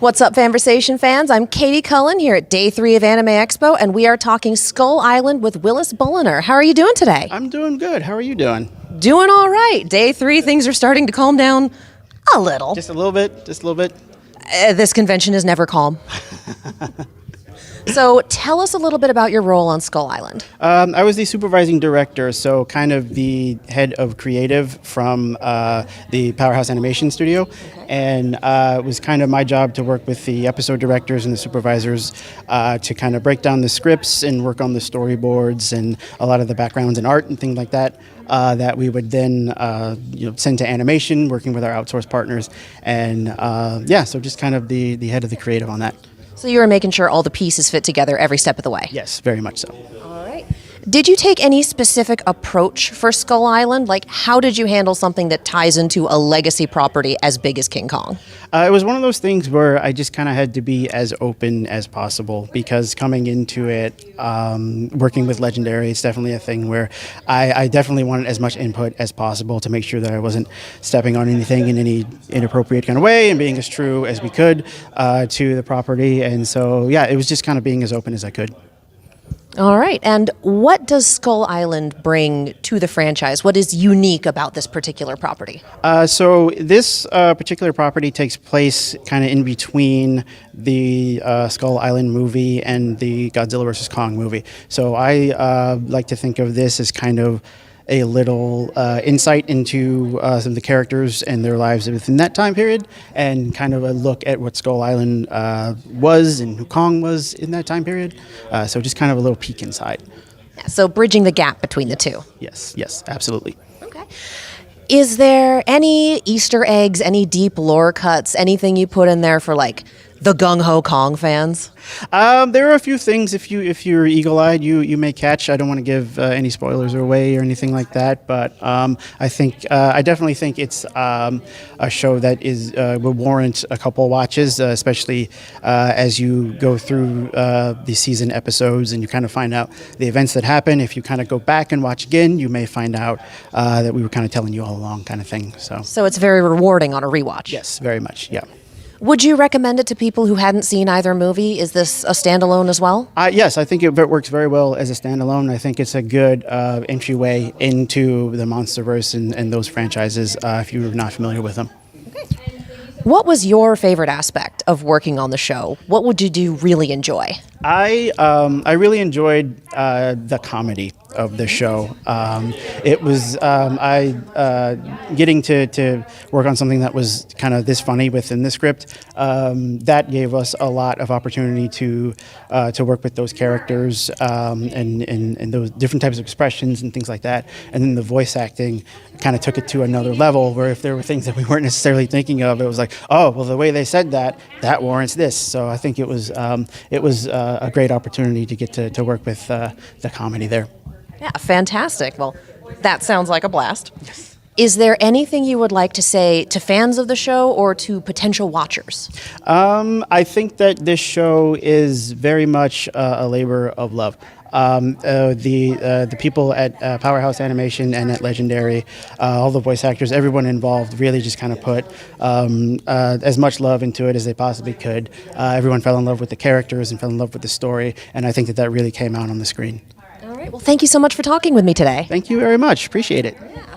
What's up, FANVERSATION fans? I'm Katie Cullen here at Day 3 of Anime Expo, and we are talking Skull Island with Willis Bulliner. How are you doing today? I'm doing good. How are you doing? Doing all right. Day 3, things are starting to calm down a little. Just a little bit? Just a little bit? This convention is never calm. So tell us a little bit about your role on Skull Island. I was the supervising director, so kind of the head of creative from the Powerhouse Animation Studio. Okay. And it was kind of my job to work with the episode directors and the supervisors to kind of break down the scripts and work on the storyboards and a lot of the backgrounds and art and things like that. That we would then send to animation, working with our outsourced partners. And so just kind of the head of the creative on that. So you were making sure all the pieces fit together every step of the way? Yes, very much so. All right. Did you take any specific approach for Skull Island? Like, how did you handle something that ties into a legacy property as big as King Kong? It was one of those things where I just kind of had to be as open as possible, because coming into it, working with Legendary, it's definitely a thing where I definitely wanted as much input as possible to make sure that I wasn't stepping on anything in any inappropriate kind of way and being as true as we could to the property. And so, yeah, it was just kind of being as open as I could. All right. And what does Skull Island bring to the franchise? What is unique about this particular property? So this particular property takes place kind of in between the Skull Island movie and the Godzilla vs. Kong movie. So I like to think of this as kind of a little insight into some of the characters and their lives within that time period, and kind of a look at what Skull Island was and who Kong was in that time period. So just kind of a little peek inside. Yeah, so bridging the gap between the two. Yes, absolutely. Okay. Is there any Easter eggs, any deep lore cuts, anything you put in there for like the gung-ho Kong fans? There are a few things, if you're eagle-eyed, you may catch. I don't want to give any spoilers away or anything like that, but I definitely think it's a show that will warrant a couple watches, especially as you go through the season episodes and you kind of find out the events that happen. If you kind of go back and watch again, you may find out that we were kind of telling you all along, kind of thing. So it's very rewarding on a rewatch. Yes, very much. Yeah. Would you recommend it to people who hadn't seen either movie? Is this a standalone as well? Yes, I think it works very well as a standalone. I think it's a good entryway into the MonsterVerse and those franchises if you're not familiar with them. Okay. What was your favorite aspect of working on the show? What did you really enjoy? I really enjoyed the comedy of the show. It was getting to work on something that was kind of this funny within the script. That gave us a lot of opportunity to work with those characters and those different types of expressions and things like that. And then the voice acting kind of took it to another level, where if there were things that we weren't necessarily thinking of, it was like, oh, well, the way they said that warrants this. So I think it was a great opportunity to get to work with the comedy there. Yeah, fantastic. Well, that sounds like a blast. Yes. Is there anything you would like to say to fans of the show or to potential watchers? I think that this show is very much a labor of love. The people at Powerhouse Animation and at Legendary, all the voice actors, everyone involved really just kind of put as much love into it as they possibly could. Everyone fell in love with the characters and fell in love with the story, and I think that really came out on the screen. All right. Well, thank you so much for talking with me today. Thank you very much. Appreciate it. Yeah.